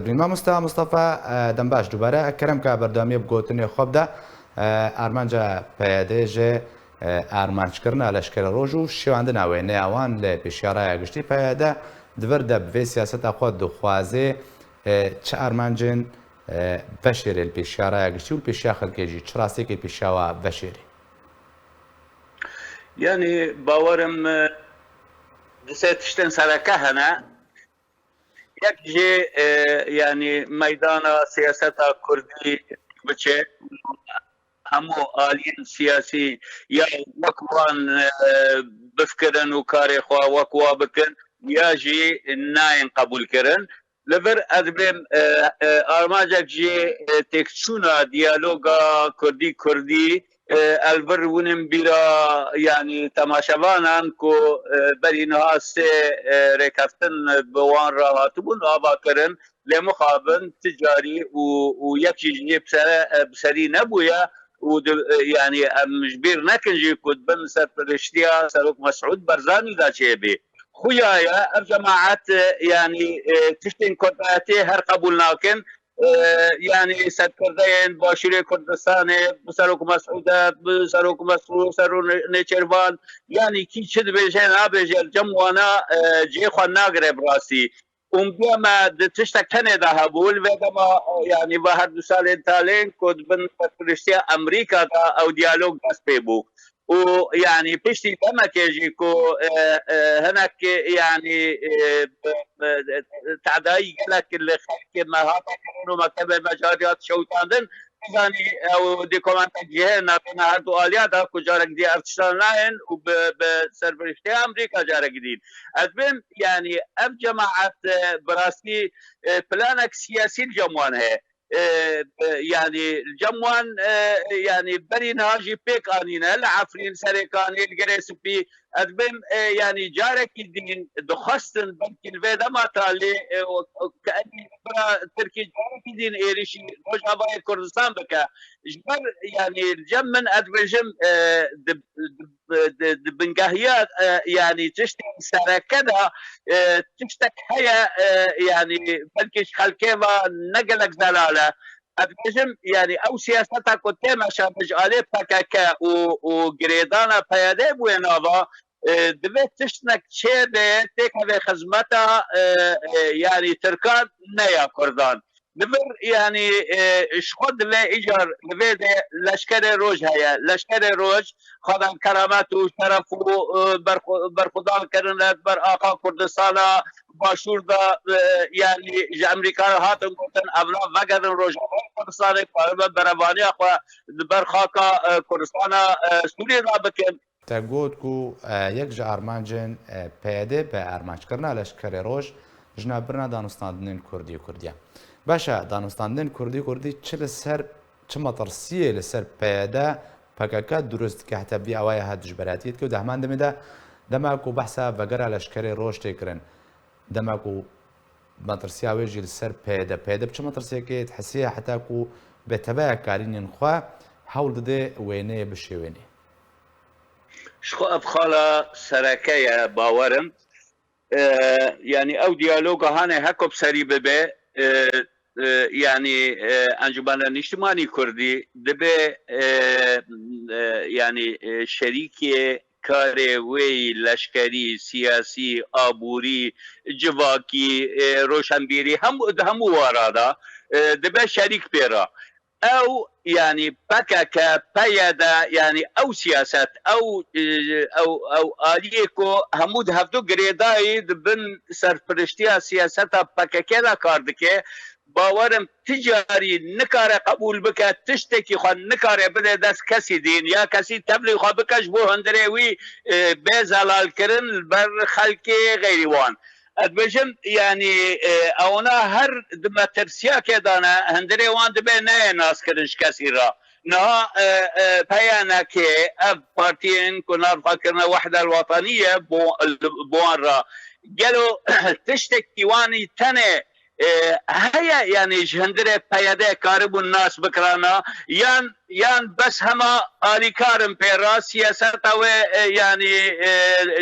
مامۆستا مستەفا دەمباش دووبارە ئەکەرم کا بەردەوامیە بگوتنی خۆبدا ئارمانجا پەیادێژێ ئارمانچکردنا لەشکرە ڕۆژ و شێواندە ناوێ نێوان لە پێشیارایە گشتی پەیادە دڤەردە بێ سیاسەتا خۆ دخوازێ چ ئارمانجن بەشێرێ پێشیارایە گشتی و پێشیا خەڵکێژی چ ڕاستێکی پێشاوە بەشێری یعنی باوەرم دوسێ تشتên سەرەکە هەنە یەک jê yani meydana siyaseta Kurdî biçe hemû aliyên siyasî ya wek wan bifikirin û karê xwe wek wa bikin ya jî nayên qebûlkirin li vir ez dibêm armacek jê têkçûna diyaloga Kurdî elbir hûnim bîra yani temaşevanan ku berî niha sê rêkeftin bi wan re hatibûn ava kirin lê mixabin ticarî û yek jî jê bi serî nebûye û yani em ji bîr nekin jî ku dibin serpiriştiya Serok Mesûd Barzanî da çêbê xuya ye ev cemaet yani tiştên Kurdiyetê her qebûl nakin yani serkirdeyên Başûrê Kurdistanê bi Serok Mesûd bi Serok Mesûd Serok Nêçîrvan yani kî çi dibêje nabêje cem wana cê xwe nagire bi rastî Umdiya me di tiştek tenê de hebû li vê dema yani ve her du salên talên ku dibin serpiriştiya Amerîka da ew diyalog dest pê bû û yani piştî demekê jî ku hinek yani tehdayî gelek li xelkê me hate kirin û mektebê me carî hat şewitandin zanî ew dê komentek jî heye navbêne her du aliya da ku carek dî ev tiştan nayên û bi serpiriştiya Amerîka carek dîn ez bêm yani ev cemaet bi rastî planek siyasî li cem wan heye yani cem wan yani berî niha jî pêk anîne li Efrîn Serêkanî li Girêspî ez bêm yani carekî din dixwestin belkî li vê dema talê bira Tirkî carekî din êrişî Rojavayê Kurdistan bike ji ber yani cem min ez dibêjim di bingehiya yani tiştên sereke de tiştek heye yani belkî ji xelkê ve ne gelek zelal e ez dibêjim yani ew siyaseta ku tê meşa ji alê PKK û girêdana peyadê bûye nava divê tiştek çêbê têkevê xizmeta yani Tirkan neya Kurdan li vir yani ji xwe divê îcar li vê de leşkerê roj heye leşkerê roj xwedan keramet û şeref û berxwedan kirin ber axa Kurdistana Başûr da yani ji Emerîka hatin gotin ev nav vegerin Rojavayê Kurdistanê xwe berevaniya xwe li ber xaka Kurdistana Sûriyê da bikin te got ku yek ji armancên peyadê bi armançkirina leşkerê roj ji navbirina danûstandinên Kurdî û Kurdiya Başa danûstandinên Kurdî çi li ser çi metirsiyê li ser peyada PKK durust dike heta vî awaya hat dijberatiyê dike û dehman demê de dema ku behsa vegera leşkerê roj tê kirin dema ku metirsiya wê jî li ser peyada bi çi metirsiyekê hesiye heta ku bêtebeya karînên xwe hewl dide wêneyê bişêwênê ji xwe ev xala sereke ye bawerim yani ew diyaloga hane hekop serî bibe yani Encumena Niştimanî Kurdî dibe yani şerîkê karê wê leşkerî siyasî aborî civakî roşenbîrî hemû wara da dibe şerîk pêra ew yani PKK peyada yani ew siyaset ew aliyê ku hemû di hevdû girêdayî dibin serpiriştiya siyaseta PKK da kar dike bawerim ticarî nikare qebûl bike tiştekî xwe nikare bide dest kesî dîn ya kesî tevlî xwe bike ji bo hundirê wî bê zelalkirin li ber xelkê xêrî wan ez dibêjim yani ewna her di metirsiyakê de ne hundirê wan dibe neyê naskirin ji kesî re niha peyanekê ev partiyên ku nav xwekirine Wehdel Wetanî ye bo wan re gelo tiştekî wanî tenê heye yani ji hundirê peyadê karibûn nas bikirana yan bes hema alîkarin pêra siyaseta wê yani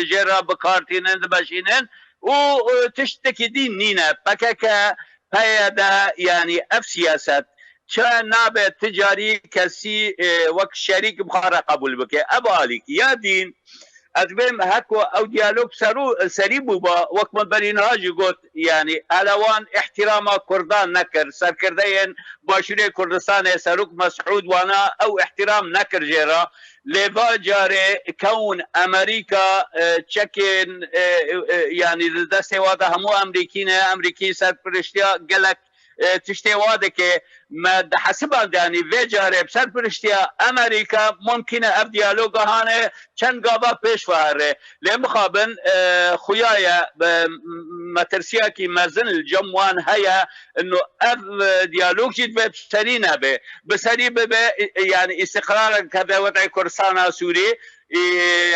jê re bikartînin dibeşînin û tiştekî dîn nîne PKK هيدا يعني اف سياسات كان نابع تجاري كسي وك شريك بخارة قبول بك ابالك يا دين ادبم هكو او ديالوج سريبو با وك مبرينهاجي قلت يعني الوان احترام كردان نكر سركردين باشوري كردستان سروك مسعود وانا او احترام نكر جيرا لبا جاري كون امريكا تشكين يعني دستي وادا همو امريكي سرپرشتيا قلق تشتي واده که ما حسب يعني في جاري بسر پرشتيا امريكا ممكن اب ديالوگ هانه چند گابا پیش فهره لمخابن خويايا مترسيا كي مازن الجموان هيا انه اب ديالوگ جيد بسرينا به بسري به يعني استقرار كذا وضع كردستان سوري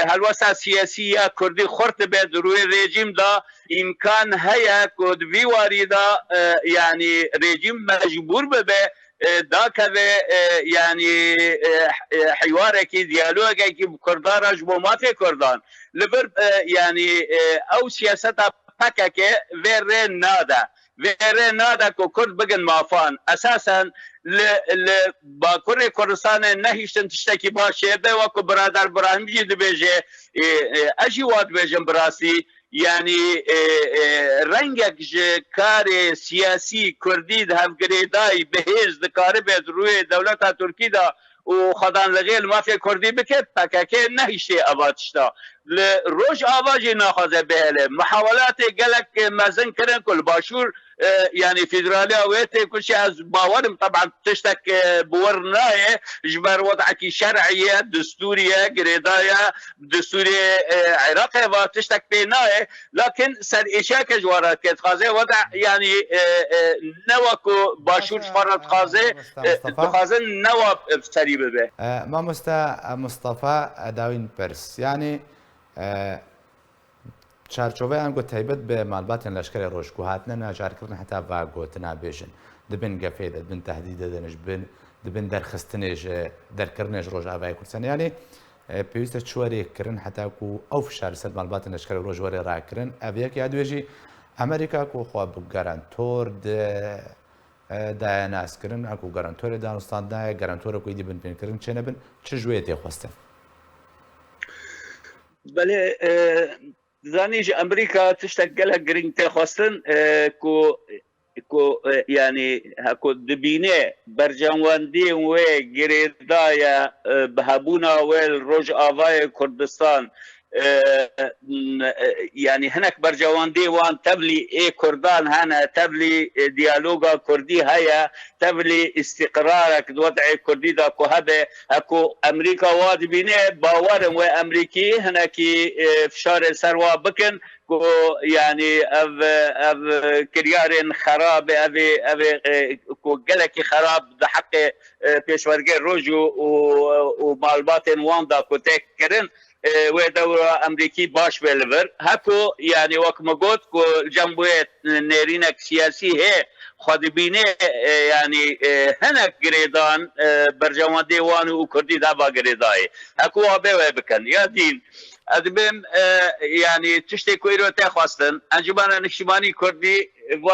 هلوسا سياسية كردي خورت بيد روي ريجيم دا إمكان هيا كود في واريدا يعني ريجيم مجبور ببه دا كذا يعني حواركي ديالوغي بكردان رجبومات كردان لبر يعني أو سياستها بكاكي فيرين نادا كو كرد بقن مافان أساسا باكور كردستان نهيشتن تشتكي باشه به وكو برادر ابراهيم جي بيجي اجي واد بيجن براسي يعني رنگك كار سياسي كردي ده غريداي بهز دكار بيد روي دولتها تركي دا وخدان لغيل ما في كردي بكت بكاكي نهيشتي اباتشتا لروج آواجي ناخذ بهله محاولات قالك مازن كرن كل باشور يعني فيدراليا ويتي كل شيء از باورم طبعا تشتك بورنايه جبر وضعك شرعيه دستوريه قريدايه دستوريه عراقيه وتشتك بينايه لكن سر اشاك جوارات كتخازي وضع يعني نوكو باشور فرد خازي تخازن نواب سريبه به ما مصطفى داوين برس يعني چارچۆڤەی ئەم گوت تایبەت بە ماڵباتێن لەشکری ڕۆژکو هاتنە ناچارکردن هەتا ڤاگۆتنا بێژن دەبن گەفەی دەبن تهدید دەدەنش بن دەبن دەرخستنێژ دەرکردنێژ ڕۆژئاوای کوردستان یانێ پێویستە چوەرێککردن هەتاکو ئەو فشار سەر ماڵباتن لەشکری ڕۆژ وەرێ ڕاکردن ئەڤەیەک یا دوێژی ئەمریکا کۆخوا گەرانتۆر دایاناسکردن ئەکو گەرانتۆری دانوستاندایە گەرانتۆرە کوی دیبن پێنکردن چێ نەبن چ ژوێ تێخواستن بله زانيج امريكا تشتغل جرين تخصن كو يعني هكو دبينه برجواندي و جريدايا بهبونا والروج آوای كردستان يعني هناك برجواندي وان تبلي اي كردان هنا تبلي ديالوغا كردي هيا تبلي استقرارك وضع كردي دا كو هبه اكو امريكا واد بينه باورم و امريكي هناك فشار سروا بكن كو يعني اف كريار خراب ابي كو قلكي خراب ده حق بيشورجي روجو ومعلومات واندا كو تكرن ودورة أمريكي باش بلفر هكو يعني وكما قلت كو جنبوية نيرينك سياسي هي خادبينه يعني هناك قريدان برجوان ديوان وكردي دابا قريداي هكو وابي بكن يا دين ادبم يعني تشتي كويرو تخواستن انجمان نشماني كردي و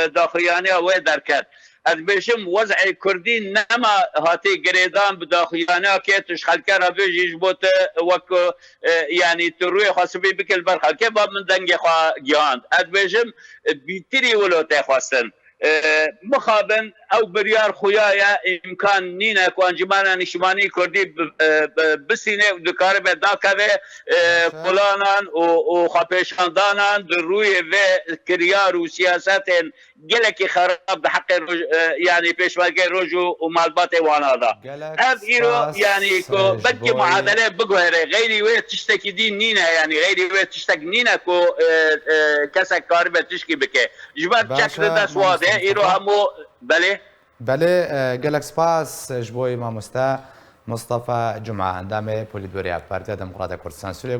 داخلياني و دركت ادبشم وضع كردي نما هاتي قريدان بداخلياني كيتش خلكر بيجيش بوت وك يعني تروي خاصبي بكل برخه كيف من دنگ خوا جاند ادبشم بيتري ولو تخواستن مخابن او بريار خويايا امكان نينا كو انجمانا نشماني كردي بسينه دكار بداكه فلانان و خابيشاندانان دروي و كريار وسياسات جلكي خراب بحق يعني بيشواجي روجو ومالبات وانادا هذا ايرو يعني كو بدي معادله بقهره غيري وي تشتكي دين نينا يعني غيري وي تشتكي نينا كو كسا كاربه تشكي بك جبت شكل داس واضح ايرو همو بله گەلک سپاس ji بۆی مامۆستا مستەفا جومعە ئەندامێ پۆلیدۆریا پارتیا دەموکراتە کوردستان سووریا